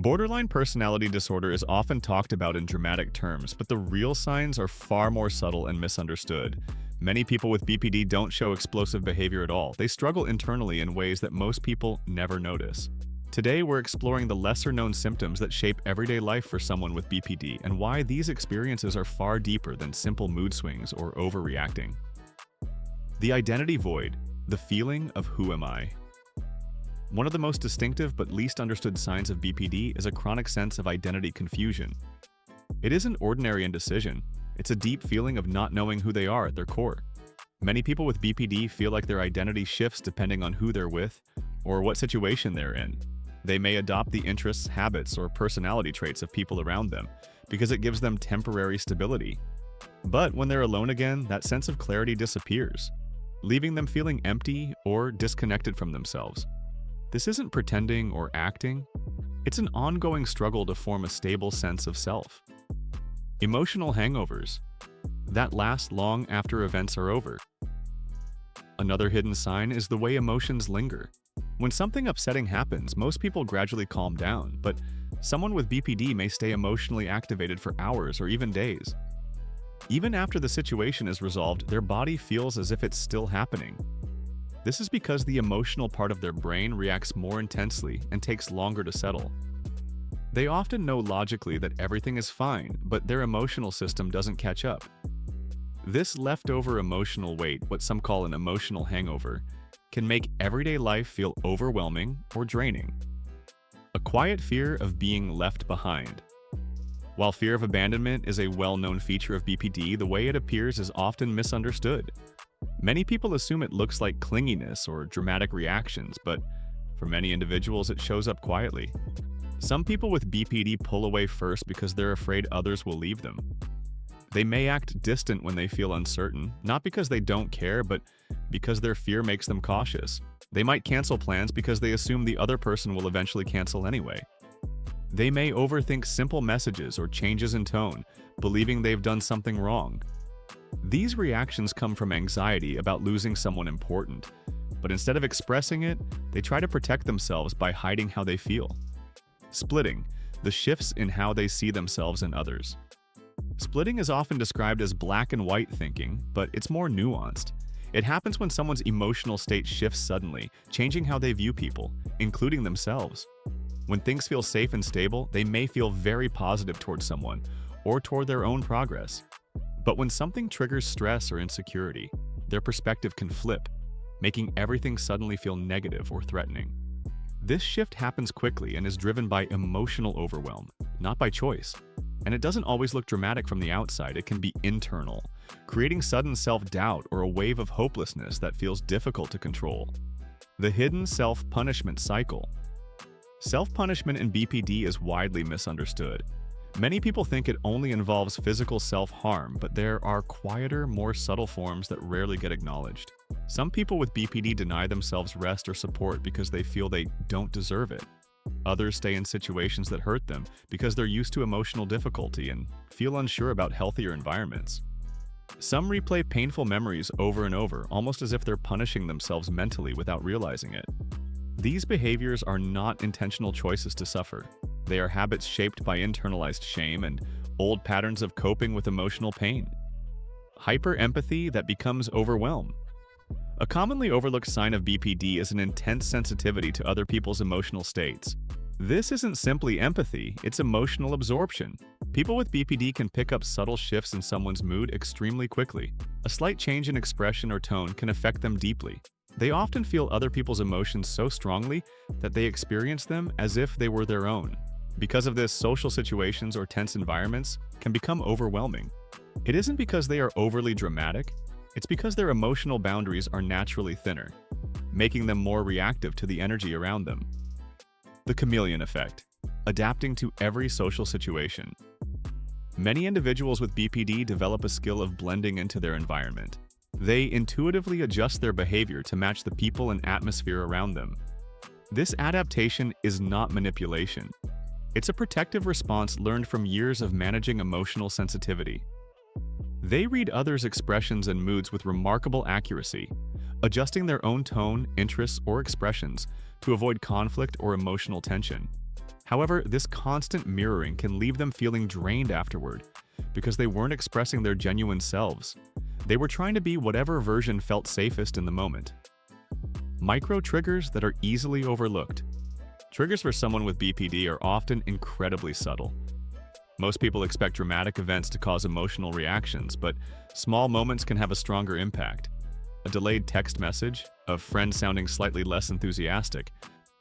Borderline personality disorder is often talked about in dramatic terms, but the real signs are far more subtle and misunderstood. Many people with BPD don't show explosive behavior at all. They struggle internally in ways that most people never notice. Today, we're exploring the lesser-known symptoms that shape everyday life for someone with BPD and why these experiences are far deeper than simple mood swings or overreacting. The identity void, the feeling of who am I? One of the most distinctive but least understood signs of BPD is a chronic sense of identity confusion. It isn't ordinary indecision. It's a deep feeling of not knowing who they are at their core. Many people with BPD feel like their identity shifts depending on who they're with or what situation they're in. They may adopt the interests, habits, or personality traits of people around them because it gives them temporary stability. But when they're alone again, that sense of clarity disappears, leaving them feeling empty or disconnected from themselves. This isn't pretending or acting. It's an ongoing struggle to form a stable sense of self. Emotional hangovers that last long after events are over. Another hidden sign is the way emotions linger. When something upsetting happens, most people gradually calm down, but someone with BPD may stay emotionally activated for hours or even days. Even after the situation is resolved, their body feels as if it's still happening. This is because the emotional part of their brain reacts more intensely and takes longer to settle. They often know logically that everything is fine, but their emotional system doesn't catch up. This leftover emotional weight, what some call an emotional hangover, can make everyday life feel overwhelming or draining. A quiet fear of being left behind. While fear of abandonment is a well-known feature of BPD, the way it appears is often misunderstood. Many people assume it looks like clinginess or dramatic reactions, but for many individuals it shows up quietly. Some people with BPD pull away first because they're afraid others will leave them. They may act distant when they feel uncertain, not because they don't care, but because their fear makes them cautious. They might cancel plans because they assume the other person will eventually cancel anyway. They may overthink simple messages or changes in tone, believing they've done something wrong. These reactions come from anxiety about losing someone important, but instead of expressing it, they try to protect themselves by hiding how they feel. Splitting, the shifts in how they see themselves and others. Splitting is often described as black and white thinking, but it's more nuanced. It happens when someone's emotional state shifts suddenly, changing how they view people, including themselves. When things feel safe and stable, they may feel very positive towards someone or toward their own progress. But when something triggers stress or insecurity, their perspective can flip, making everything suddenly feel negative or threatening. This shift happens quickly and is driven by emotional overwhelm, not by choice. And it doesn't always look dramatic from the outside, it can be internal, creating sudden self-doubt or a wave of hopelessness that feels difficult to control. The hidden self-punishment cycle. Self-punishment in BPD is widely misunderstood. Many people think it only involves physical self-harm, but there are quieter, more subtle forms that rarely get acknowledged. Some people with BPD deny themselves rest or support because they feel they don't deserve it. Others stay in situations that hurt them because they're used to emotional difficulty and feel unsure about healthier environments. Some replay painful memories over and over, almost as if they're punishing themselves mentally without realizing it. These behaviors are not intentional choices to suffer. They are habits shaped by internalized shame and old patterns of coping with emotional pain. Hyper-empathy that becomes overwhelm. A commonly overlooked sign of BPD is an intense sensitivity to other people's emotional states. This isn't simply empathy, it's emotional absorption. People with BPD can pick up subtle shifts in someone's mood extremely quickly. A slight change in expression or tone can affect them deeply. They often feel other people's emotions so strongly that they experience them as if they were their own. Because of this, social situations or tense environments can become overwhelming. It isn't because they are overly dramatic, it's because their emotional boundaries are naturally thinner, making them more reactive to the energy around them. The chameleon effect, adapting to every social situation. Many individuals with BPD develop a skill of blending into their environment. They intuitively adjust their behavior to match the people and atmosphere around them. This adaptation is not manipulation. It's a protective response learned from years of managing emotional sensitivity. They read others' expressions and moods with remarkable accuracy, adjusting their own tone, interests, or expressions to avoid conflict or emotional tension. However, this constant mirroring can leave them feeling drained afterward because they weren't expressing their genuine selves. They were trying to be whatever version felt safest in the moment. Micro triggers that are easily overlooked. Triggers for someone with BPD are often incredibly subtle. Most people expect dramatic events to cause emotional reactions, but small moments can have a stronger impact. A delayed text message, a friend sounding slightly less enthusiastic,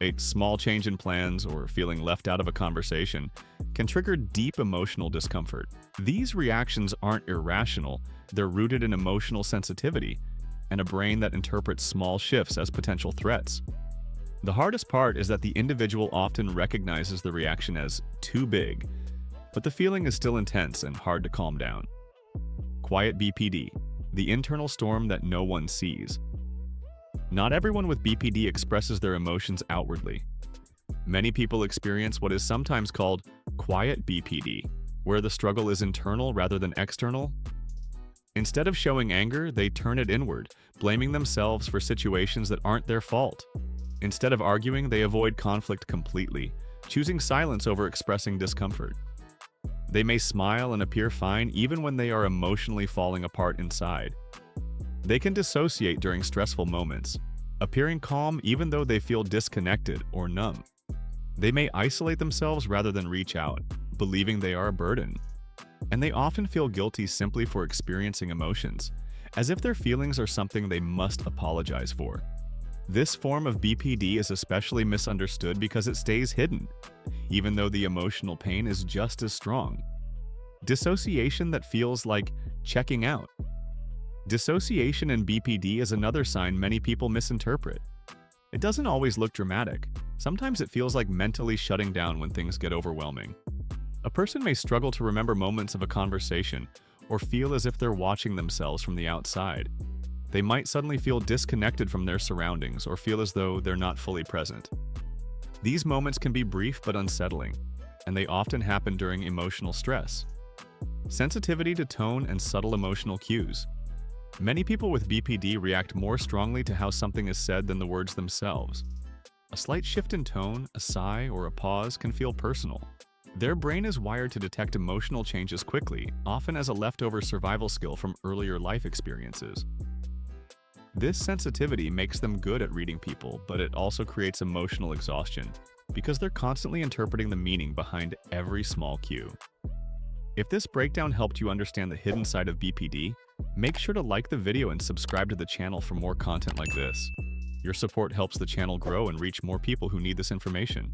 a small change in plans, or feeling left out of a conversation can trigger deep emotional discomfort. These reactions aren't irrational, they're rooted in emotional sensitivity and a brain that interprets small shifts as potential threats. The hardest part is that the individual often recognizes the reaction as too big, but the feeling is still intense and hard to calm down. Quiet BPD, the internal storm that no one sees. Not everyone with BPD expresses their emotions outwardly. Many people experience what is sometimes called quiet BPD, where the struggle is internal rather than external. Instead of showing anger, they turn it inward, blaming themselves for situations that aren't their fault. Instead of arguing, they avoid conflict completely, choosing silence over expressing discomfort. They may smile and appear fine even when they are emotionally falling apart inside. They can dissociate during stressful moments, appearing calm even though they feel disconnected or numb. They may isolate themselves rather than reach out, believing they are a burden. And they often feel guilty simply for experiencing emotions, as if their feelings are something they must apologize for. This form of BPD is especially misunderstood because it stays hidden, even though the emotional pain is just as strong. Dissociation that feels like checking out. Dissociation in BPD is another sign many people misinterpret. It doesn't always look dramatic. Sometimes it feels like mentally shutting down when things get overwhelming. A person may struggle to remember moments of a conversation or feel as if they're watching themselves from the outside. They might suddenly feel disconnected from their surroundings or feel as though they're not fully present. These moments can be brief but unsettling, and they often happen during emotional stress. Sensitivity to tone and subtle emotional cues. Many people with BPD react more strongly to how something is said than the words themselves. A slight shift in tone, a sigh, or a pause can feel personal. Their brain is wired to detect emotional changes quickly, often as a leftover survival skill from earlier life experiences. This sensitivity makes them good at reading people, but it also creates emotional exhaustion because they're constantly interpreting the meaning behind every small cue. If this breakdown helped you understand the hidden side of BPD, make sure to like the video and subscribe to the channel for more content like this. Your support helps the channel grow and reach more people who need this information.